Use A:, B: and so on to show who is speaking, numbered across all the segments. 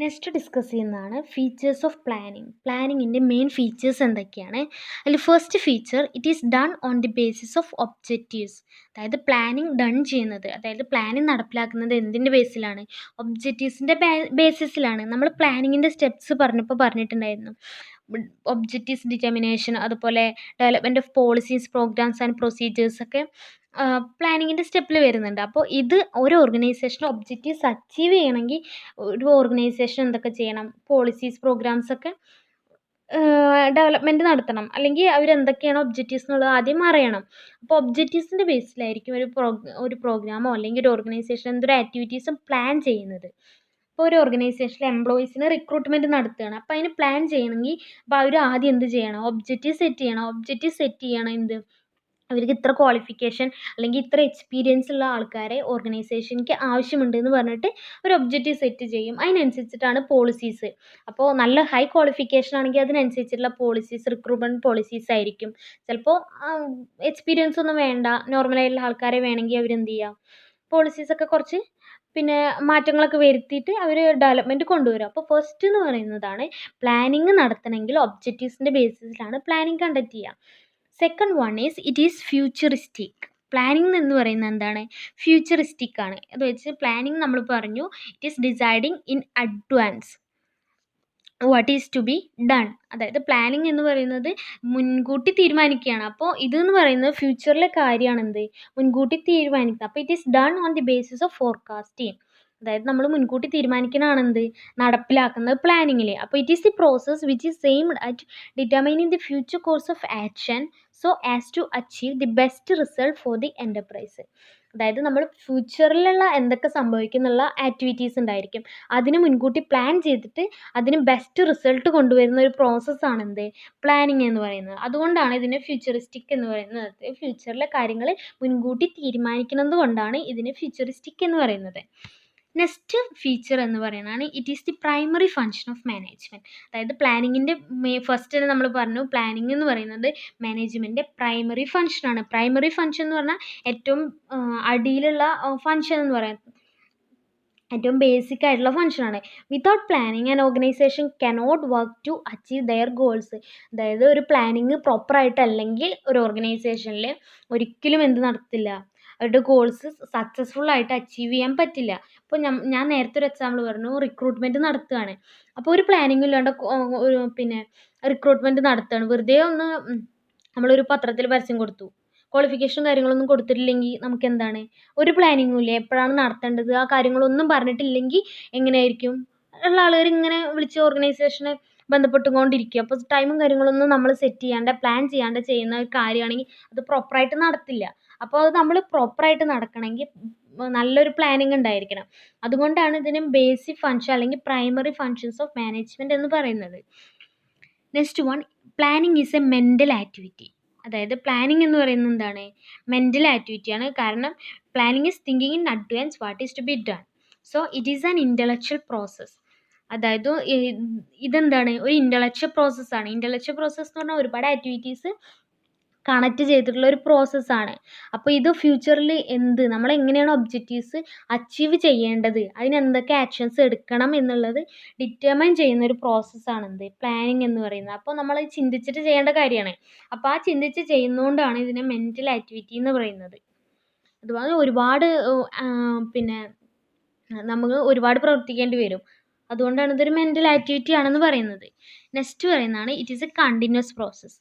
A: Next discuss ചെയ്യുന്നതാണ് features of planning. പ്ലാനിങ്ങിൻ്റെ main features എന്തൊക്കെയാണ്? അതിൽ first feature, it is done on the basis of objectives. അതായത് planning done ചെയ്യുന്നത്, അതായത് പ്ലാനിങ് നടപ്പിലാക്കുന്നത് എന്തിൻ്റെ ബേസിലാണ്? ഒബ്ജക്റ്റീവ്സിൻ്റെ ബേസിസിലാണ്. നമ്മൾ പ്ലാനിങ്ങിൻ്റെ സ്റ്റെപ്സ് പറഞ്ഞിട്ടുണ്ടായിരുന്നു. ഒബ്ജക്റ്റീവ്സ് ഡിറ്റർമിനേഷൻ, അതുപോലെ development of policies, programmes and procedures ഒക്കെ പ്ലാനിങ്ങിൻ്റെ സ്റ്റെപ്പിൽ വരുന്നുണ്ട്. അപ്പോൾ ഇത് ഒരു ഓർഗനൈസേഷൻ ഒബ്ജക്റ്റീവ്സ് അച്ചീവ് ചെയ്യണമെങ്കിൽ ഒരു ഓർഗനൈസേഷൻ എന്തൊക്കെ ചെയ്യണം? പോളിസീസ്, പ്രോഗ്രാംസ് ഒക്കെ ഡെവലപ്മെൻറ്റ് നടത്തണം. അല്ലെങ്കിൽ അവരെന്തൊക്കെയാണ് ഒബ്ജക്റ്റീവ്സ് എന്നുള്ളത് ആദ്യം അറിയണം. അപ്പോൾ ഒബ്ജക്റ്റീവ്സിൻ്റെ ബേസിലായിരിക്കും ഒരു പ്രോഗ്രാമോ അല്ലെങ്കിൽ ഒരു ഓർഗനൈസേഷൻ എന്തൊരു ആക്ടിവിറ്റീസും പ്ലാൻ ചെയ്യുന്നത്. ഇപ്പോൾ ഒരു ഓർഗനൈസേഷനിൽ എംപ്ലോയീസിന് റിക്രൂട്ട്മെൻറ്റ് നടത്തുകയാണ്. അപ്പോൾ അതിന് പ്ലാൻ ചെയ്യണമെങ്കിൽ അപ്പോൾ അവർ ആദ്യം എന്ത് ചെയ്യണം? ഒബ്ജക്റ്റീവ് സെറ്റ് ചെയ്യണം. ഒബ്ജക്റ്റീവ് സെറ്റ് ചെയ്യണം എന്ത്? അവർക്ക് ഇത്ര ക്വാളിഫിക്കേഷൻ അല്ലെങ്കിൽ ഇത്ര എക്സ്പീരിയൻസ് ഉള്ള ആൾക്കാരെ ഓർഗനൈസേഷനിക്ക് ആവശ്യമുണ്ടെന്ന് പറഞ്ഞിട്ട് ഒരു ഒബ്ജക്റ്റീവ് സെറ്റ് ചെയ്യും. അതിനനുസരിച്ചിട്ടാണ് പോളിസീസ്. അപ്പോൾ നല്ല ഹൈ ക്വാളിഫിക്കേഷൻ ആണെങ്കിൽ അതിനനുസരിച്ചുള്ള പോളിസീസ്, റിക്രൂട്ട്മെൻറ്റ് പോളിസീസ് ആയിരിക്കും. ചിലപ്പോൾ എക്സ്പീരിയൻസ് ഒന്നും വേണ്ട, നോർമലായിട്ടുള്ള ആൾക്കാരെ വേണമെങ്കിൽ അവരെന്ത് ചെയ്യുക? പോളിസീസൊക്കെ കുറച്ച് മാറ്റങ്ങളൊക്കെ വരുത്തിയിട്ട് അവർ ഡെവലപ്മെൻറ്റ് കൊണ്ടുവരും. അപ്പോൾ ഫസ്റ്റ് എന്ന് പറയുന്നതാണ് പ്ലാനിങ് നടത്തണമെങ്കിൽ ഒബ്ജക്റ്റീവ്സിൻ്റെ ബേസിസിലാണ് പ്ലാനിങ് കണ്ടക്ട് ചെയ്യുക. Second one is it is futuristic. Planning എന്ന് പറയുന്നത് എന്താണ്? ഫ്യൂച്ചറിസ്റ്റിക് ആണ്. അത് വെച്ച് പ്ലാനിങ് നമ്മൾ പറഞ്ഞു it is deciding in advance what is to be done. അതായത് പ്ലാനിങ് എന്ന് പറയുന്നത് മുൻകൂട്ടി തീരുമാനിക്കുകയാണ്. അപ്പോൾ ഇതെന്ന് പറയുന്നത് ഫ്യൂച്ചറിലെ കാര്യമാണ്. എന്ത്? മുൻകൂട്ടി തീരുമാനിക്കുക. അപ്പോൾ it is done on the basis of forecasting. അതായത് നമ്മൾ മുൻകൂട്ടി തീരുമാനിക്കുന്നതാണ് എന്ത്? നടപ്പിലാക്കുന്നത് പ്ലാനിങ്ങിൽ. അപ്പോൾ it is the process which is aimed at determining the future course of action so as to achieve the best result for the enterprise. അതായത് നമ്മൾ ഫ്യൂച്ചറിലുള്ള എന്തൊക്കെ സംഭവിക്കുന്നുള്ള ആക്ടിവിറ്റീസ് ഉണ്ടായിരിക്കും, അതിന് മുൻകൂട്ടി പ്ലാൻ ചെയ്തിട്ട് അതിന് ബെസ്റ്റ് റിസൾട്ട് കൊണ്ടുവരുന്ന ഒരു പ്രോസസ്സാണ് എന്ത്? പ്ലാനിങ് എന്ന് പറയുന്നത്. അതുകൊണ്ടാണ് ഇതിനെ ഫ്യൂച്ചറിസ്റ്റിക് എന്ന് പറയുന്നത്. ഫ്യൂച്ചറിലെ കാര്യങ്ങൾ മുൻകൂട്ടി തീരുമാനിക്കുന്നത് കൊണ്ടാണ് ഇതിനെ ഫ്യൂച്ചറിസ്റ്റിക് എന്ന് പറയുന്നത്. നെക്സ്റ്റ് ഫീച്ചർ എന്ന് പറയുന്നതാണ് it is the primary function of management. അതായത് പ്ലാനിങ്ങിൻ്റെ ഫസ്റ്റ് നമ്മൾ പറഞ്ഞു പ്ലാനിങ് എന്ന് പറയുന്നത് മാനേജ്മെൻറ്റിൻ്റെ പ്രൈമറി ഫങ്ഷനാണ്. പ്രൈമറി ഫങ്ഷൻ എന്ന് പറഞ്ഞാൽ ഏറ്റവും അടിയിലുള്ള ഫങ്ഷൻ എന്ന് പറയുന്നത് ഏറ്റവും ബേസിക് ആയിട്ടുള്ള ഫങ്ഷനാണ്. Without planning and organisation cannot work to achieve their goals. അതായത് ഒരു പ്ലാനിങ് പ്രോപ്പറായിട്ടല്ലെങ്കിൽ ഒരു ഓർഗനൈസേഷനിൽ ഒരിക്കലും എന്ത് നടത്തില്ല? അവരുടെ ഗോൾസ് സക്സസ്ഫുൾ ആയിട്ട് അച്ചീവ് ചെയ്യാൻ പറ്റില്ല. ഇപ്പോൾ ഞാൻ നേരത്തെ ഒരു എക്സാമ്പിൾ പറഞ്ഞു, റിക്രൂട്ട്മെൻറ്റ് നടത്തുകയാണ്. അപ്പോൾ ഒരു പ്ലാനിങ് ഇല്ലാണ്ട് റിക്രൂട്ട്മെൻറ്റ് നടത്തുകയാണ്. വെറുതെ ഒന്ന് നമ്മളൊരു പത്രത്തിൽ പരസ്യം കൊടുത്തു, ക്വാളിഫിക്കേഷൻ കാര്യങ്ങളൊന്നും കൊടുത്തിട്ടില്ലെങ്കിൽ നമുക്ക് എന്താണ്? ഒരു പ്ലാനിങ്ങും ഇല്ല. എപ്പോഴാണ് നടത്തേണ്ടത് ആ കാര്യങ്ങളൊന്നും പറഞ്ഞിട്ടില്ലെങ്കിൽ എങ്ങനെയായിരിക്കും? ഉള്ള ആളുകൾ ഇങ്ങനെ വിളിച്ച് ഓർഗനൈസേഷനെ ബന്ധപ്പെട്ടുകൊണ്ടിരിക്കുക. അപ്പോൾ ടൈമും കാര്യങ്ങളൊന്നും നമ്മൾ സെറ്റ് ചെയ്യാണ്ട് പ്ലാൻ ചെയ്യാണ്ട് ചെയ്യുന്ന ഒരു കാര്യമാണെങ്കിൽ അത് പ്രോപ്പറായിട്ട് നടത്തില്ല. അപ്പോൾ അത് നമ്മൾ പ്രോപ്പറായിട്ട് നടക്കണമെങ്കിൽ നല്ലൊരു പ്ലാനിങ് ഉണ്ടായിരിക്കണം. അതുകൊണ്ടാണ് ഇതിന് ബേസിക് ഫങ്ഷൻ അല്ലെങ്കിൽ പ്രൈമറി ഫങ്ഷൻസ് ഓഫ് മാനേജ്മെൻറ്റ് എന്ന് പറയുന്നത്. Next one, planning is a mental activity. അതായത് പ്ലാനിങ് എന്ന് പറയുന്നത് എന്താണ്? മെൻ്റൽ ആക്ടിവിറ്റിയാണ്. കാരണം planning is thinking in advance what is to be done. So it is an intellectual process. അതായത് ഇതെന്താണ്? ഒരു ഇൻ്റലക്ച്വൽ പ്രോസസ്സാണ്. ഇൻ്റലക്ച്വൽ പ്രോസസ്സ് എന്ന് പറഞ്ഞാൽ ഒരുപാട് ആക്ടിവിറ്റീസ് കണക്ട് ചെയ്തിട്ടുള്ള ഒരു പ്രോസസ്സാണ്. അപ്പോൾ ഇത് ഫ്യൂച്ചറിൽ നമ്മളെങ്ങനെയാണ് ഒബ്ജക്റ്റീവ്സ് അച്ചീവ് ചെയ്യേണ്ടത്, അതിനെന്തൊക്കെ ആക്ഷൻസ് എടുക്കണം എന്നുള്ളത് ഡിറ്റർമൈൻ ചെയ്യുന്ന ഒരു പ്രോസസ്സാണ് പ്ലാനിങ് എന്ന് പറയുന്നത്. അപ്പോൾ നമ്മൾ ചിന്തിച്ചിട്ട് ചെയ്യേണ്ട കാര്യമാണ്. അപ്പോൾ ആ ചിന്തിച്ച് ചെയ്യുന്നതുകൊണ്ടാണ് ഇതിനെ മെൻ്റൽ ആക്ടിവിറ്റി എന്ന് പറയുന്നത്. അതുപോലെ ഒരുപാട് നമുക്ക് ഒരുപാട് പ്രവർത്തിക്കേണ്ടി വരും. അതുകൊണ്ടാണ് ഇതൊരു മെൻ്റൽ ആക്ടിവിറ്റി ആണെന്ന് പറയുന്നത്. നെക്സ്റ്റ് പറയുന്നതാണ് it is A continuous process.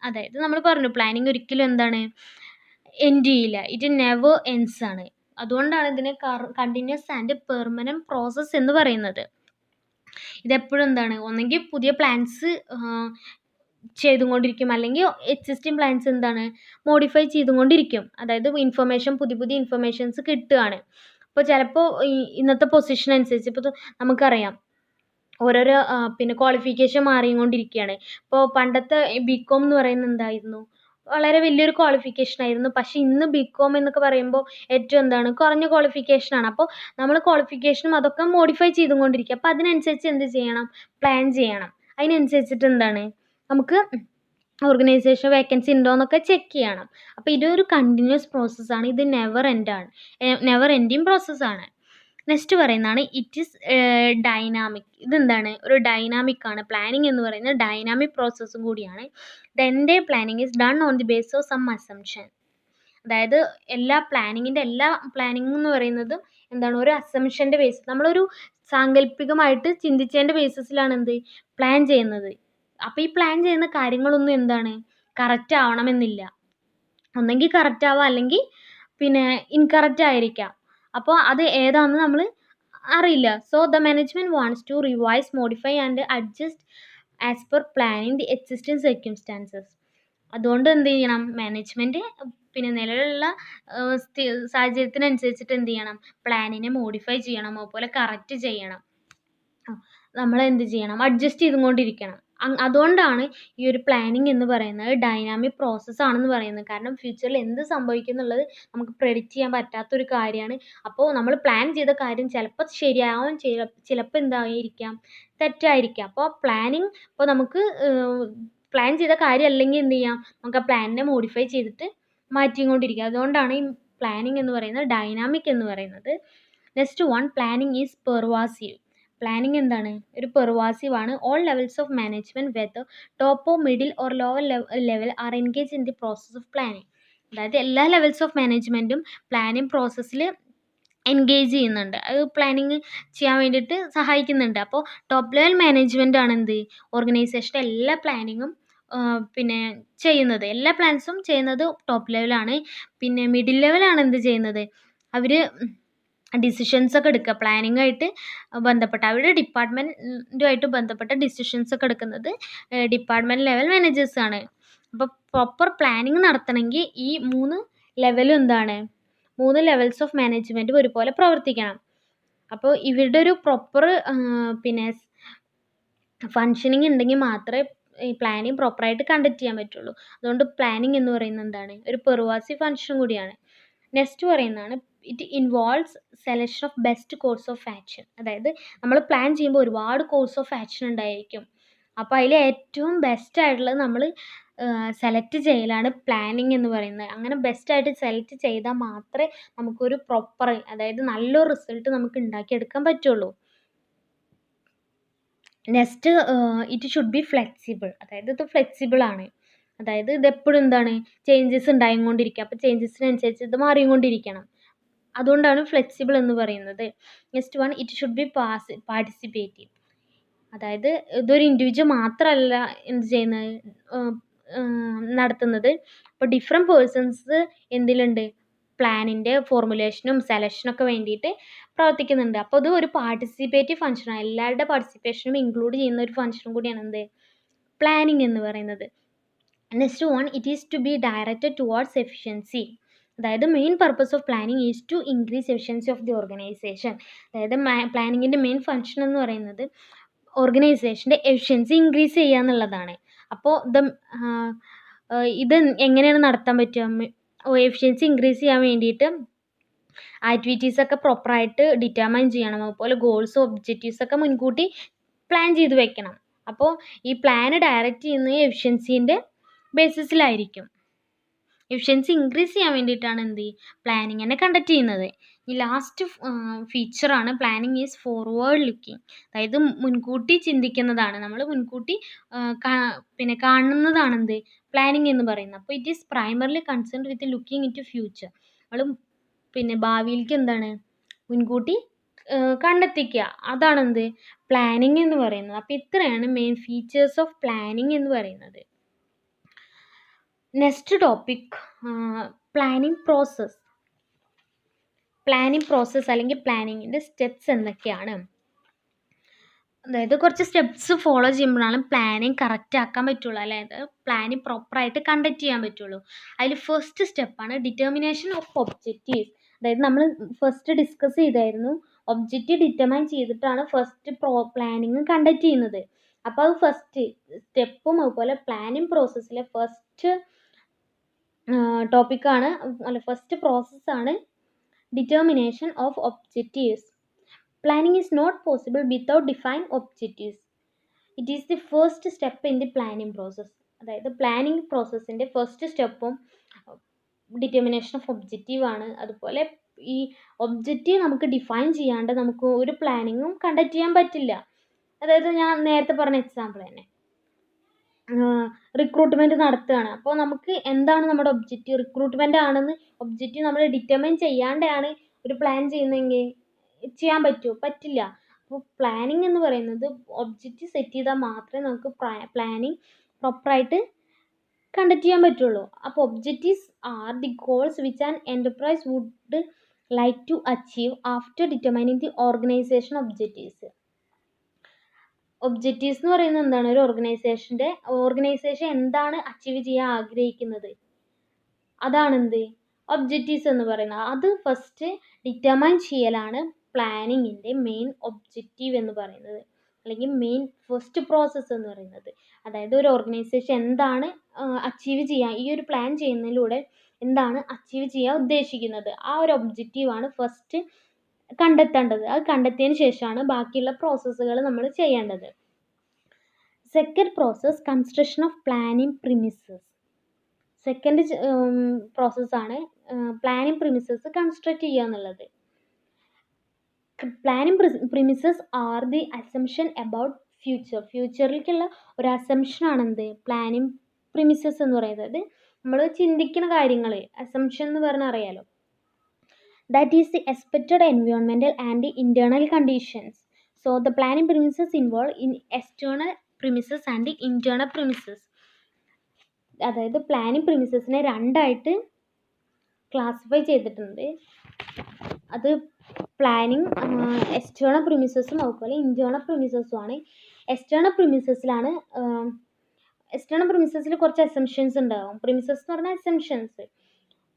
A: അതായത് നമ്മൾ പറഞ്ഞു പ്ലാനിങ് ഒരിക്കലും എന്താണ്? എൻഡ് ചെയ്യില്ല. ഇറ്റ് നെവർ എൻഡ്സ് ആണ്. അതുകൊണ്ടാണ് ഇതിനെ കണ്ടിന്യൂസ് ആൻഡ് പെർമനൻറ്റ് പ്രോസസ്സ് എന്ന് പറയുന്നത്. ഇതെപ്പോഴും എന്താണ്? ഒന്നെങ്കിൽ പുതിയ പ്ലാൻസ് ചെയ്തുകൊണ്ടിരിക്കും, അല്ലെങ്കിൽ എക്സിസ്റ്റിംഗ് പ്ലാൻസ് എന്താണ്? മോഡിഫൈ ചെയ്തുകൊണ്ടിരിക്കും. അതായത് പുതിയ ഇൻഫർമേഷൻസ് കിട്ടുകയാണ്. ഇപ്പോൾ ചിലപ്പോൾ ഇന്നത്തെ പൊസിഷൻ അനുസരിച്ച് ഇപ്പോൾ നമുക്കറിയാം ഓരോരോ ക്വാളിഫിക്കേഷൻ മാറിക്കൊണ്ടിരിക്കുകയാണ്. ഇപ്പോൾ പണ്ടത്തെ ബികോം എന്ന് പറയുന്നത് എന്തായിരുന്നു? വളരെ വലിയൊരു ക്വാളിഫിക്കേഷൻ ആയിരുന്നു. പക്ഷേ ഇന്ന് ബികോം എന്നൊക്കെ പറയുമ്പോൾ ഏറ്റവും എന്താണ്? കുറഞ്ഞ ക്വാളിഫിക്കേഷനാണ്. അപ്പോൾ നമ്മൾ ക്വാളിഫിക്കേഷനും അതൊക്കെ മോഡിഫൈ ചെയ്തുകൊണ്ടിരിക്കുക. അപ്പോൾ അതിനനുസരിച്ച് എന്ത് ചെയ്യണം? പ്ലാൻ ചെയ്യണം. അതിനനുസരിച്ചിട്ട് എന്താണ്? നമുക്ക് ഓർഗനൈസേഷൻ വേക്കൻസി ഉണ്ടോ എന്നൊക്കെ ചെക്ക് ചെയ്യണം. അപ്പോൾ ഇതൊരു കണ്ടിന്യൂസ് പ്രോസസ്സാണ്. ഇത് നെവർ എൻഡിങ് പ്രോസസ്സാണ്. നെക്സ്റ്റ് പറയുന്നതാണ് ഇറ്റ് ഈസ് ഡൈനാമിക്. ഇതെന്താണ്? ഒരു ഡൈനാമിക് ആണ്. പ്ലാനിങ് എന്ന് പറയുന്നത് ഡൈനാമിക് പ്രോസസ്സും കൂടിയാണ്. The entire planning is done on the base of some assumption. അതായത് എല്ലാ പ്ലാനിങ് എന്ന് പറയുന്നത് എന്താണ്? ഒരു അസംഷൻ്റെ ബേസ്, നമ്മളൊരു സാങ്കല്പികമായിട്ട് ചിന്തിച്ചതിൻ്റെ ബേസിസിലാണ് എന്ത് പ്ലാൻ ചെയ്യുന്നത്. അപ്പോൾ ഈ പ്ലാൻ ചെയ്യുന്ന കാര്യങ്ങളൊന്നും എന്താണ് കറക്റ്റ് ആവണമെന്നില്ല. ഒന്നെങ്കിൽ കറക്റ്റ് ആവാം, അല്ലെങ്കിൽ പിന്നെ ഇൻകറക്റ്റ് ആയിരിക്കാം. അപ്പോൾ അത് ഏതാണെന്ന് നമ്മൾ അറിയില്ല. So the management wants to revise, modify and adjust as per planning the existing circumstances. അതുകൊണ്ട് എന്ത് ചെയ്യണം? മാനേജ്മെൻറ്റ് പിന്നെ നിലവിലുള്ള സാഹചര്യത്തിനനുസരിച്ചിട്ട് എന്ത് ചെയ്യണം? പ്ലാനിനെ മോഡിഫൈ ചെയ്യണം, അതുപോലെ കറക്റ്റ് ചെയ്യണം. നമ്മളെന്ത് ചെയ്യണം? അഡ്ജസ്റ്റ് ചെയ്തുകൊണ്ടിരിക്കണം. അതുകൊണ്ടാണ് ഈ ഒരു പ്ലാനിങ് എന്ന് പറയുന്നത് ഡൈനാമിക് പ്രോസസ്സാണെന്ന് പറയുന്നത്. കാരണം ഫ്യൂച്ചറിൽ എന്ത് സംഭവിക്കും എന്നുള്ളത് നമുക്ക് പ്രെഡിക്റ്റ് ചെയ്യാൻ പറ്റാത്തൊരു കാര്യമാണ്. അപ്പോൾ നമ്മൾ പ്ലാൻ ചെയ്ത കാര്യം ചിലപ്പോൾ ശരിയാവും, ചിലപ്പോൾ എന്തായിരിക്കാം? തെറ്റായിരിക്കാം. അപ്പോൾ പ്ലാനിങ് ഇപ്പോൾ നമുക്ക് പ്ലാൻ ചെയ്ത കാര്യം അല്ലെങ്കിൽ എന്ത് ചെയ്യാം? നമുക്ക് ആ പ്ലാനിനെ മോഡിഫൈ ചെയ്തിട്ട് മാറ്റിക്കൊണ്ടിരിക്കുക. അതുകൊണ്ടാണ് ഈ പ്ലാനിങ് എന്ന് പറയുന്നത് ഡൈനാമിക് എന്ന് പറയുന്നത്. Next one, planning is pervasive. Planning എന്താണ്? ഒരു പെർവാസീവ് ആണ്. All levels of management whether top or middle or lower level are engage in the process of planning. അതായത് എല്ലാ ലെവൽസ് ഓഫ് മാനേജ്മെൻറ്റും പ്ലാനിങ് പ്രോസസ്സിൽ എൻഗേജ് ചെയ്യുന്നുണ്ട്. അത് പ്ലാനിങ് ചെയ്യാൻ വേണ്ടിയിട്ട് സഹായിക്കുന്നുണ്ട്. അപ്പോൾ ടോപ്പ് ലെവൽ മാനേജ്മെൻ്റ് ആണ് എന്ത്? ഓർഗനൈസേഷൻ്റെ എല്ലാ പ്ലാനിങ്ങും പിന്നെ ചെയ്യുന്നത്. എല്ലാ പ്ലാൻസും ചെയ്യുന്നത് ടോപ്പ് ലെവലാണ്. പിന്നെ മിഡിൽ ലെവലാണ് എന്ത് ചെയ്യുന്നത്? അവർ ഡിസിഷൻസൊക്കെ എടുക്കുക. പ്ലാനിങ്ങായിട്ട് ബന്ധപ്പെട്ട അവരുടെ ഡിപ്പാർട്ട്മെൻറ്റുമായിട്ട് ബന്ധപ്പെട്ട ഡിസിഷൻസൊക്കെ എടുക്കുന്നത് ഡിപ്പാർട്ട്മെൻറ്റ് ലെവൽ മാനേജേഴ്സാണ്. അപ്പോൾ പ്രോപ്പർ പ്ലാനിങ് നടത്തണമെങ്കിൽ ഈ 3 ലെവലും എന്താണ്? 3 ലെവൽസ് ഓഫ് മാനേജ്മെൻറ്റും ഒരുപോലെ പ്രവർത്തിക്കണം. അപ്പോൾ ഇവരുടെ ഒരു പ്രോപ്പർ പിന്നെ ഫങ്ഷനിങ് ഉണ്ടെങ്കിൽ മാത്രമേ ഈ പ്ലാനിങ് പ്രോപ്പറായിട്ട് കണ്ടക്ട് ചെയ്യാൻ പറ്റുള്ളൂ. അതുകൊണ്ട് പ്ലാനിങ് എന്ന് പറയുന്നത് എന്താണ്? ഒരു പെർവാസീവ് ഫങ്ഷൻ കൂടിയാണ്. നെക്സ്റ്റ് പറയുന്നതാണ് it involves selection of best course of action. അതായത് നമ്മൾ പ്ലാൻ ചെയ്യുമ്പോൾ ഒരുപാട് കോഴ്സ് ഓഫ് ആക്ഷൻ ഉണ്ടായിരിക്കും. അപ്പോൾ അതിൽ ഏറ്റവും ബെസ്റ്റ് ആയിട്ടുള്ളത് നമ്മൾ സെലക്ട് ചെയ്യലാണ് പ്ലാനിങ് എന്ന് പറയുന്നത്. അങ്ങനെ ബെസ്റ്റായിട്ട് സെലക്ട് ചെയ്താൽ മാത്രമേ നമുക്കൊരു പ്രോപ്പർ, അതായത് നല്ലൊരു റിസൾട്ട് നമുക്ക് ഉണ്ടാക്കിയെടുക്കാൻ പറ്റുള്ളൂ. Next, it should be flexible. അതായത് ഇത് ഫ്ലെക്സിബിൾ ആണ്. അതായത് ഇതെപ്പോഴും എന്താണ്? ചേഞ്ചസ് ഉണ്ടായിക്കൊണ്ടിരിക്കുക. അപ്പോൾ ചേഞ്ചസിനനുസരിച്ച് ഇത് മാറിക്കൊണ്ടിരിക്കണം. അതുകൊണ്ടാണ് ഫ്ലെക്സിബിൾ എന്ന് പറയുന്നത്. Next one, it should be participative. അതായത് ഇതൊരു ഇൻഡിവിജ്വൽ മാത്രമല്ല എന്ത് ചെയ്യുന്നത്, നടത്തുന്നത്. അപ്പോൾ ഡിഫറെൻറ്റ് പേഴ്സൺസ് എന്തിലുണ്ട്? പ്ലാനിൻ്റെ ഫോർമുലേഷനും സെലക്ഷനൊക്കെ വേണ്ടിയിട്ട് പ്രവർത്തിക്കുന്നുണ്ട്. അപ്പോൾ ഇത് ഒരു പാർട്ടിസിപ്പേറ്റീവ് ഫങ്ഷനാണ്. എല്ലാവരുടെ പാർട്ടിസിപ്പേഷനും ഇൻക്ലൂഡ് ചെയ്യുന്ന ഒരു ഫങ്ഷനും കൂടിയാണ് എന്ത്? പ്ലാനിങ് എന്ന് പറയുന്നത്. Next one, it is to be directed towards efficiency. അതായത് main purpose of planning is to increase efficiency of the organisation. അതായത് പ്ലാനിങ്ങിൻ്റെ മെയിൻ ഫങ്ഷൻ എന്ന് പറയുന്നത് ഓർഗനൈസേഷൻ്റെ എഫിഷ്യൻസി ഇൻക്രീസ് ചെയ്യുക എന്നുള്ളതാണ്. അപ്പോൾ ഇത് എങ്ങനെയാണ് നടത്താൻ പറ്റുക? എഫിഷ്യൻസി ഇൻക്രീസ് ചെയ്യാൻ വേണ്ടിയിട്ട് ആക്ടിവിറ്റീസൊക്കെ പ്രോപ്പറായിട്ട് ഡിറ്റർമൈൻ ചെയ്യണം. അതുപോലെ ഗോൾസും ഒബ്ജക്റ്റീവ്സൊക്കെ മുൻകൂട്ടി പ്ലാൻ ചെയ്ത് വെക്കണം. അപ്പോൾ ഈ പ്ലാന് ഡയറക്റ്റ് ചെയ്യുന്നത് എഫിഷ്യൻസീൻ്റെ ബേസിസിലായിരിക്കും. എഫിഷ്യൻസി ഇൻക്രീസ് ചെയ്യാൻ വേണ്ടിയിട്ടാണ് എന്ത്? പ്ലാനിങ് തന്നെ കണ്ടക്ട് ചെയ്യുന്നത്. ഈ ലാസ്റ്റ് ഫീച്ചറാണ് പ്ലാനിങ് ഈസ് ഫോർവേഡ് ലുക്കിംഗ്. അതായത് മുൻകൂട്ടി ചിന്തിക്കുന്നതാണ്. നമ്മൾ മുൻകൂട്ടി പിന്നെ കാണുന്നതാണ് എന്ത്? പ്ലാനിങ് എന്ന് പറയുന്നത്. അപ്പോൾ it is primarily concerned with looking in to future. നമ്മൾ പിന്നെ ഭാവിയിലേക്ക് എന്താണ്? മുൻകൂട്ടി കണ്ടെത്തിക്കുക. അതാണെന്ത്? പ്ലാനിങ് എന്ന് പറയുന്നത്. അപ്പോൾ ഇത്രയാണ് മെയിൻ ഫീച്ചേഴ്സ് ഓഫ് പ്ലാനിങ് എന്ന് പറയുന്നത്. Next topic, planning process. Planning process അല്ലെങ്കിൽ പ്ലാനിങ്ങിൻ്റെ സ്റ്റെപ്സ് എന്തൊക്കെയാണ്? അതായത് കുറച്ച് സ്റ്റെപ്സ് ഫോളോ ചെയ്യുമ്പോഴാണ് പ്ലാനിങ് കറക്റ്റ് ആക്കാൻ പറ്റുള്ളൂ, അതായത് പ്ലാനിങ് പ്രോപ്പറായിട്ട് കണ്ടക്ട് ചെയ്യാൻ പറ്റുള്ളൂ. അതിൽ ഫസ്റ്റ് സ്റ്റെപ്പാണ് ഡിറ്റർമിനേഷൻ ഓഫ് ഒബ്ജക്റ്റീവ്സ്. അതായത് നമ്മൾ ഫസ്റ്റ് ഡിസ്കസ് ചെയ്തായിരുന്നു, ഒബ്ജക്റ്റീവ് ഡിറ്റർമൈൻ ചെയ്തിട്ടാണ് ഫസ്റ്റ് പ്ലാനിങ് കണ്ടക്ട് ചെയ്യുന്നത്. അപ്പോൾ അത് ഫസ്റ്റ് സ്റ്റെപ്പും അതുപോലെ പ്ലാനിങ് പ്രോസസ്സിലെ ഫസ്റ്റ് ടോപ്പിക്കാണ്, അല്ല ഫസ്റ്റ് പ്രോസസ്സാണ് determination of objectives. Planning is not possible without defined objectives. It is the first step in the planning process. അതായത് പ്ലാനിങ് പ്രോസസ്സിൻ്റെ ഫസ്റ്റ് സ്റ്റെപ്പും ഡിറ്റർമിനേഷൻ ഓഫ് ഒബ്ജക്റ്റീവ് ആണ്. അതുപോലെ ഈ ഒബ്ജക്റ്റീവ് നമുക്ക് ഡിഫൈൻ ചെയ്യാണ്ട് നമുക്ക് ഒരു പ്ലാനിങ്ങും കണ്ടക്ട് ചെയ്യാൻ പറ്റില്ല. അതായത് ഞാൻ നേരത്തെ പറഞ്ഞ എക്സാമ്പിൾ തന്നെ, റിക്രൂട്ട്മെൻറ്റ് നടത്തുകയാണ്. അപ്പോൾ നമുക്ക് എന്താണ് നമ്മുടെ ഒബ്ജക്റ്റീവ്, റിക്രൂട്ട്മെൻ്റ് ആണെന്ന് ഒബ്ജക്റ്റീവ് നമ്മൾ ഡിറ്റർമൈൻ ചെയ്യാണ്ടാണ് ഒരു പ്ലാൻ ചെയ്യുന്നതെങ്കിൽ ചെയ്യാൻ പറ്റുമോ? പറ്റില്ല. അപ്പോൾ പ്ലാനിങ് എന്ന് പറയുന്നത് ഒബ്ജക്റ്റീവ് സെറ്റ് ചെയ്താൽ മാത്രമേ നമുക്ക് പ്ലാനിങ് പ്രോപ്പറായിട്ട് കണ്ടക്ട് ചെയ്യാൻ പറ്റുള്ളൂ. അപ്പോൾ objectives are the goals which an enterprise would like to achieve after determining the organisation objectives. Objectives എന്ന് പറയുന്നത് എന്താണ്? ഒരു ഓർഗനൈസേഷൻ എന്താണ് അച്ചീവ് ചെയ്യാൻ ആഗ്രഹിക്കുന്നത്, അതാണ് എന്ത് ഒബ്ജക്റ്റീവ്സ് എന്ന് പറയുന്നത്. അത് ഫസ്റ്റ് ഡിറ്റർമൈൻ ചെയ്യലാണ് പ്ലാനിങ്ങിൻ്റെ മെയിൻ ഒബ്ജക്റ്റീവ് എന്ന് പറയുന്നത്, അല്ലെങ്കിൽ മെയിൻ ഫസ്റ്റ് പ്രോസസ്സ് എന്ന് പറയുന്നത്. അതായത് ഒരു ഓർഗനൈസേഷൻ എന്താണ് അച്ചീവ് ചെയ്യാൻ, ഈ ഒരു പ്ലാൻ ചെയ്യുന്നതിലൂടെ എന്താണ് അച്ചീവ് ചെയ്യാൻ ഉദ്ദേശിക്കുന്നത്, ആ ഒരു ഒബ്ജക്റ്റീവാണ് ഫസ്റ്റ് കണ്ടെത്തേണ്ടത്. അത് കണ്ടെത്തിയതിന് ശേഷമാണ് ബാക്കിയുള്ള പ്രോസസ്സുകൾ നമ്മൾ ചെയ്യേണ്ടത്. Second process construction of planning premises. Second പ്രോസസ്സാണ് പ്ലാനിങ് പ്രിമിസസ് കൺസ്ട്രക്ട് ചെയ്യുക എന്നുള്ളത്. Planning premises are the assumption about ഫ്യൂച്ചറിലേക്കുള്ള ഒരു അസംഷനാണ് എന്ത് പ്ലാനിങ് പ്രിമിസസ് എന്ന് പറയുന്നത്. നമ്മൾ ചിന്തിക്കുന്ന കാര്യങ്ങൾ, അസംഷൻ എന്ന് പറഞ്ഞാൽ അറിയാലോ, that is the expected environmental and the internal conditions. So the planning premises involve in external premises and the internal premises. അതായത് പ്ലാനിങ് പ്രിമിസസിനെ രണ്ടായിട്ട് ക്ലാസിഫൈ ചെയ്തിട്ടുണ്ട്. അത് പ്ലാനിങ് എക്സ്റ്റേണൽ പ്രിമിസസും അതുപോലെ ഇൻറ്റേർണൽ പ്രിമിസസും ആണ്. എക്സ്റ്റേണൽ പ്രിമിസസിൽ കുറച്ച് അസംഷൻസ് ഉണ്ടാകും. പ്രിമിസസ് എന്ന് പറഞ്ഞാൽ അസംഷൻസ്.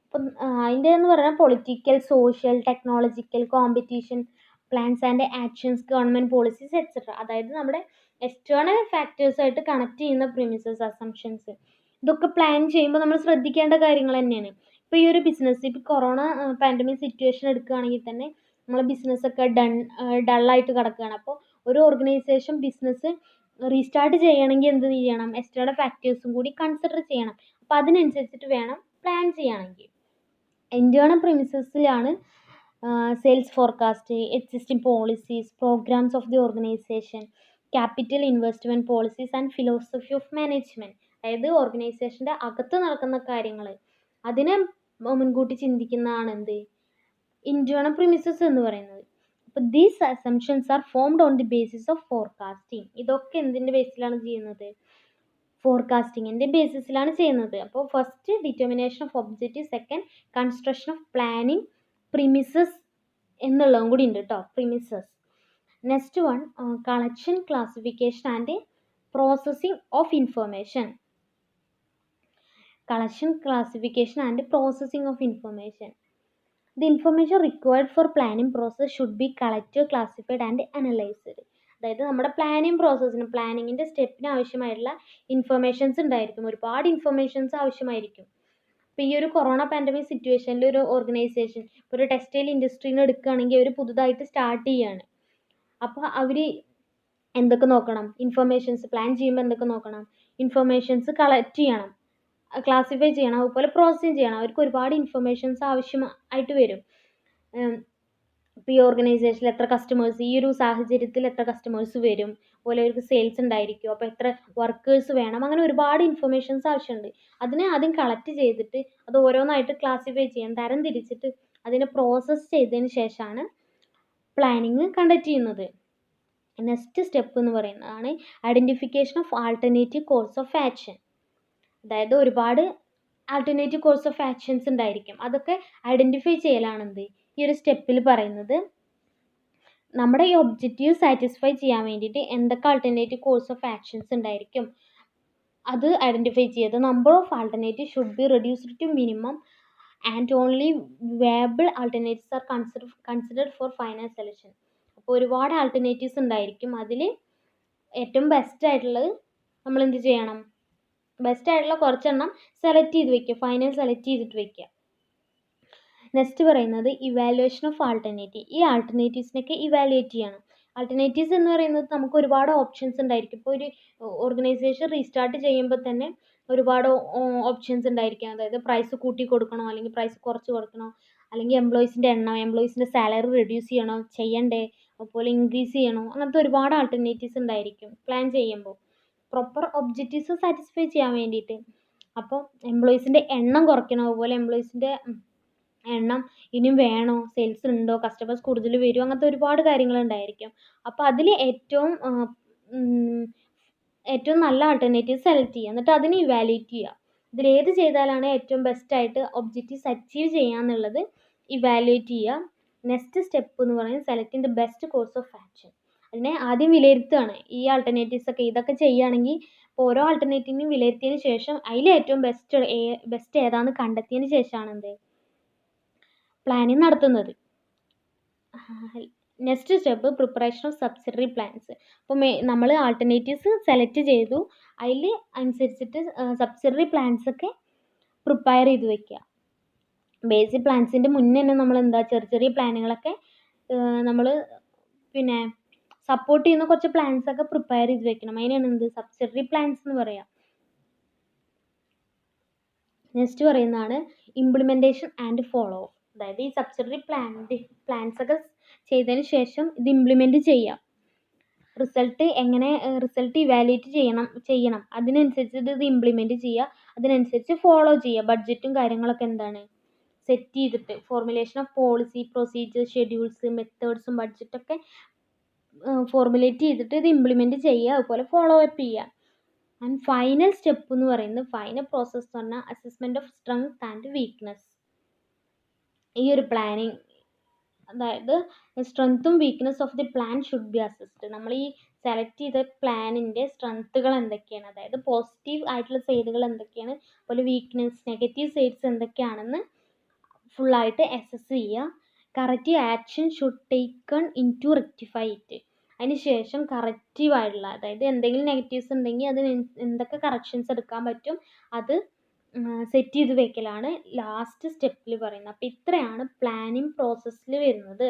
A: അപ്പം അതിൻ്റെ എന്ന് പറഞ്ഞാൽ political, social, technological, competition, plans and actions, government policies etcetera. അതായത് നമ്മുടെ എക്സ്റ്റേണൽ ഫാക്ടേഴ്സായിട്ട് കണക്ട് ചെയ്യുന്ന പ്രിമിസസ്, അസംഷൻസ്, ഇതൊക്കെ പ്ലാൻ ചെയ്യുമ്പോൾ നമ്മൾ ശ്രദ്ധിക്കേണ്ട കാര്യങ്ങൾ തന്നെയാണ്. ഇപ്പോൾ ഈ ഒരു ബിസിനസ്, ഇപ്പോൾ കൊറോണ പാൻഡമിക് സിറ്റുവേഷൻ എടുക്കുകയാണെങ്കിൽ തന്നെ നമ്മളെ ബിസിനസ്സൊക്കെ ഡള്ളായിട്ട് കിടക്കുകയാണ്. അപ്പോൾ ഒരു ഓർഗനൈസേഷൻ ബിസിനസ് റീസ്റ്റാർട്ട് ചെയ്യണമെങ്കിൽ എന്ത് ചെയ്യണം? എക്സ്റ്റേണൽ ഫാക്ടേഴ്സും കൂടി കൺസിഡർ ചെയ്യണം. അപ്പോൾ അതിനനുസരിച്ചിട്ട് വേണം പ്ലാൻ ചെയ്യണമെങ്കിൽ. ഇൻറ്റേർണൽ പ്രിമിസസിലാണ് sales forecast, existing policies, programmes of the organisation, capital investment policies and philosophy of management. അതായത് ഓർഗനൈസേഷൻ്റെ അകത്ത് നടക്കുന്ന കാര്യങ്ങൾ അതിനെ മുൻകൂട്ടി ചിന്തിക്കുന്നതാണ് എന്ത് ഇൻറ്റേർണൽ പ്രിമിസസ് എന്ന് പറയുന്നത്. അപ്പോൾ these assumptions are formed on the basis of forecasting. ഇതൊക്കെ എന്തിൻ്റെ ബേസിലാണ് ചെയ്യുന്നത്? ഫോർകാസ്റ്റിങ്ങിൻ്റെ ബേസിസിലാണ് ചെയ്യുന്നത്. അപ്പോൾ first determination of objective, second construction of planning premises എന്നുള്ളതും കൂടി ഉണ്ട് കേട്ടോ, premises. Next one collection, classification and processing of information. Collection, classification and processing of information. The information required for planning process should be collected, classified and analyzed. അതായത് നമ്മുടെ പ്ലാനിങ്ങിൻ്റെ സ്റ്റെപ്പിന് ആവശ്യമായിട്ടുള്ള informations ഉണ്ടായിരിക്കും, ഒരുപാട് informations ആവശ്യമായിരിക്കും. ഇപ്പോൾ ഈ ഒരു കൊറോണ പാൻഡമിക് സിറ്റുവേഷനിൽ ഒരു ഓർഗനൈസേഷൻ ഒരു ടെക്സ്റ്റൈൽ ഇൻഡസ്ട്രീന്ന് എടുക്കുകയാണെങ്കിൽ അവർ പുതുതായിട്ട് സ്റ്റാർട്ട് ചെയ്യുകയാണ്. അപ്പോൾ അവർ എന്തൊക്കെ നോക്കണം? ഇൻഫർമേഷൻസ് പ്ലാൻ ചെയ്യുമ്പോൾ എന്തൊക്കെ നോക്കണം? ഇൻഫർമേഷൻസ് കളക്ട് ചെയ്യണം, ക്ലാസിഫൈ ചെയ്യണം, അതുപോലെ പ്രോസസ്സിങ് ചെയ്യണം. അവർക്ക് ഒരുപാട് ഇൻഫർമേഷൻസ് ആവശ്യമായിട്ട് വരും. ഇപ്പോൾ ഈ ഓർഗനൈസേഷനിൽ എത്ര കസ്റ്റമേഴ്സ്, ഈ ഒരു സാഹചര്യത്തിൽ എത്ര കസ്റ്റമേഴ്സ് വരും, അതുപോലെ അവർക്ക് സെയിൽസ് ഉണ്ടായിരിക്കും, അപ്പോൾ എത്ര വർക്കേഴ്സ് വേണം, അങ്ങനെ ഒരുപാട് ഇൻഫർമേഷൻസ് ആവശ്യമുണ്ട്. അതിനെ ആദ്യം കളക്ട് ചെയ്തിട്ട് അത് ഓരോന്നായിട്ട് ക്ലാസിഫൈ ചെയ്യാൻ തരം തിരിച്ചിട്ട് അതിനെ പ്രോസസ്സ് ചെയ്തതിന് ശേഷമാണ് പ്ലാനിങ് കണ്ടക്ട് ചെയ്യുന്നത്. നെക്സ്റ്റ് സ്റ്റെപ്പ് എന്ന് പറയുന്നതാണ് identification of alternative course of action. അതായത് ഒരുപാട് ആൾട്ടർനേറ്റീവ് കോഴ്സ് ഓഫ് ആക്ഷൻസ് ഉണ്ടായിരിക്കും, അതൊക്കെ ഐഡൻറ്റിഫൈ ചെയ്യലാണെന്ത് ഈ ഒരു സ്റ്റെപ്പിൽ പറയുന്നത്. നമ്മുടെ ഈ ഒബ്ജക്റ്റീവ് സാറ്റിസ്ഫൈ ചെയ്യാൻ വേണ്ടിയിട്ട് എന്തൊക്കെ ആൾട്ടർനേറ്റീവ് കോഴ്സ് ഓഫ് ആക്ഷൻസ് ഉണ്ടായിരിക്കും അത് ഐഡൻറ്റിഫൈ ചെയ്ത് number of alternative should be reduced to minimum and only viable alternatives are considered for final selection. അപ്പോൾ ഒരുപാട് ആൾട്ടർനേറ്റീവ്സ് ഉണ്ടായിരിക്കും, അതിൽ ഏറ്റവും ബെസ്റ്റ് ആയിട്ടുള്ളത് നമ്മൾ എന്ത് ചെയ്യണം? ബെസ്റ്റ് ആയിട്ടുള്ള കുറച്ചെണ്ണം സെലക്ട് ചെയ്ത് വെക്കുക, ഫൈനൽ സെലക്ട് ചെയ്തിട്ട് വെക്കുക. നെക്സ്റ്റ് പറയുന്നത് ഇവാലുവേഷൻ ഓഫ് ആൾട്ടർനേറ്റീവ്. ഈ ആൾട്ടർനേറ്റീവ്സിനൊക്കെ ഇവാലുവേറ്റ് ചെയ്യണം. ആൾട്ടർനേറ്റീവ്സ് എന്ന് പറയുന്നത് നമുക്ക് ഒരുപാട് ഓപ്ഷൻസ് ഉണ്ടായിരിക്കും. ഇപ്പോൾ ഒരു ഓർഗനൈസേഷൻ റീസ്റ്റാർട്ട് ചെയ്യുമ്പോൾ തന്നെ ഒരുപാട് ഓപ്ഷൻസ് ഉണ്ടായിരിക്കും. അതായത് പ്രൈസ് കൂട്ടി കൊടുക്കണോ അല്ലെങ്കിൽ പ്രൈസ് കുറച്ച് കൊടുക്കണോ അല്ലെങ്കിൽ എംപ്ലോയീസിൻ്റെ എണ്ണം, എംപ്ലോയീസിൻ്റെ സാലറി റെഡ്യൂസ് ചെയ്യണോ ചെയ്യണ്ടേ, അതുപോലെ ഇൻക്രീസ് ചെയ്യണോ, അങ്ങനത്തെ ഒരുപാട് ആൾട്ടർനേറ്റീവ്സ് ഉണ്ടായിരിക്കും പ്ലാൻ ചെയ്യുമ്പോൾ പ്രോപ്പർ ഒബ്ജക്റ്റീവ്സ് സാറ്റിസ്ഫൈ ചെയ്യാൻ വേണ്ടിയിട്ട്. അപ്പോൾ എംപ്ലോയീസിൻ്റെ എണ്ണം കുറയ്ക്കണം, അതുപോലെ എംപ്ലോയീസിൻ്റെ എണ്ണം ഇനിയും വേണോ, സെയിൽസ് ഉണ്ടോ, കസ്റ്റമേഴ്സ് കൂടുതൽ വരുമോ, അങ്ങനത്തെ ഒരുപാട് കാര്യങ്ങളുണ്ടായിരിക്കും. അപ്പോൾ അതിൽ ഏറ്റവും നല്ല ആൾട്ടർനേറ്റീവ് സെലക്ട് ചെയ്യുക, എന്നിട്ട് അതിനെ ഇവാലുവേറ്റ് ചെയ്യുക. ഇതിലേത് ചെയ്താലാണ് ഏറ്റവും ബെസ്റ്റായിട്ട് ഒബ്ജക്റ്റീവ്സ് അച്ചീവ് ചെയ്യുക എന്നുള്ളത് ഇവാലുവേറ്റ് ചെയ്യുക. നെക്സ്റ്റ് സ്റ്റെപ്പ് എന്ന് പറയുന്നത് selecting the best course of action. അതിനെ ആദ്യം വിലയിരുത്തുകയാണ്. ഈ ആൾട്ടർനേറ്റീവ്സ് ഒക്കെ ഇതൊക്കെ ചെയ്യുകയാണെങ്കിൽ ഓരോ ആൾട്ടർനേറ്റീവിനും വിലയിരുത്തിയതിന് ശേഷം അതിൽ ഏറ്റവും ബെസ്റ്റ് ഏതാണെന്ന് കണ്ടെത്തിയതിന് ശേഷമാണ് എന്ത് പ്ലാനിങ് നടത്തുന്നത്. Next step preparation of subsidiary plans. അപ്പോൾ നമ്മൾ ആൾട്ടർനേറ്റീവ്സ് സെലക്ട് ചെയ്തു, അതിൽ അനുസരിച്ചിട്ട് സബ്സിഡറി പ്ലാൻസ് ഒക്കെ പ്രിപ്പയർ ചെയ്ത് വെക്കുക. ബേസിക് പ്ലാൻസിൻ്റെ മുന്നേ തന്നെ നമ്മൾ ചെറിയ ചെറിയ പ്ലാനുകളൊക്കെ നമ്മൾ പിന്നെ സപ്പോർട്ട് ചെയ്യുന്ന കുറച്ച് പ്ലാൻസ് ഒക്കെ പ്രിപ്പയർ ചെയ്ത് വെക്കണം. അതിനാണ് സബ്സിഡറി പ്ലാൻസ് എന്ന് പറയാം. നെക്സ്റ്റ് പറയുന്നതാണ് ഇംപ്ലിമെൻറ്റേഷൻ ആൻഡ് ഫോളോ അപ്പ്. അതായത് ഈ സബ്സിഡറി പ്ലാൻസ് ഒക്കെ ചെയ്തതിന് ശേഷം ഇത് ഇംപ്ലിമെൻറ്റ് ചെയ്യാം. റിസൾട്ട് ഇവാലുവേറ്റ് ചെയ്യണം. അതിനനുസരിച്ച് ഇത് ഇംപ്ലിമെൻറ്റ് ചെയ്യുക, അതിനനുസരിച്ച് ഫോളോ ചെയ്യുക. ബഡ്ജറ്റും കാര്യങ്ങളൊക്കെ സെറ്റ് ചെയ്തിട്ട് formulation of policy, procedure, schedules, മെത്തേഡ്സും ബഡ്ജറ്റൊക്കെ ഫോർമുലേറ്റ് ചെയ്തിട്ട് ഇത് ഇംപ്ലിമെൻറ്റ് ചെയ്യുക, അതുപോലെ ഫോളോ അപ്പ് ചെയ്യുക. ആൻഡ് ഫൈനൽ സ്റ്റെപ്പ് എന്ന് പറയുന്നത് ഫൈനൽ പ്രോസസ്സ് എന്ന് പറഞ്ഞാൽ assessment of strength and weakness. ഈ ഒരു പ്ലാനിങ്, അതായത് സ്ട്രെങ്ത്തും weakness of the plan should be assessed. നമ്മൾ ഈ സെലക്ട് ചെയ്ത പ്ലാനിൻ്റെ സ്ട്രെങ്ത്തുകൾ എന്തൊക്കെയാണ്, അതായത് പോസിറ്റീവ് ആയിട്ടുള്ള സൈഡുകൾ എന്തൊക്കെയാണ്, അതുപോലെ വീക്ക്നെസ്, നെഗറ്റീവ് സൈഡ്സ് എന്തൊക്കെയാണെന്ന് ഫുള്ളായിട്ട് അസസ് ചെയ്യുക. Corrective action should taken in to rectify it. അതിന് ശേഷം കറക്റ്റീവായിട്ടുള്ള, അതായത് എന്തെങ്കിലും നെഗറ്റീവ്സ് ഉണ്ടെങ്കിൽ അതിന് എന്തൊക്കെ കറക്ഷൻസ് എടുക്കാൻ പറ്റും അത് സെറ്റ് ചെയ്ത് വെക്കലാണ് ലാസ്റ്റ് സ്റ്റെപ്പിൽ പറയുന്നത്. അപ്പോൾ ഇത്രയാണ് പ്ലാനിങ് പ്രോസസ്സിൽ വരുന്നത്.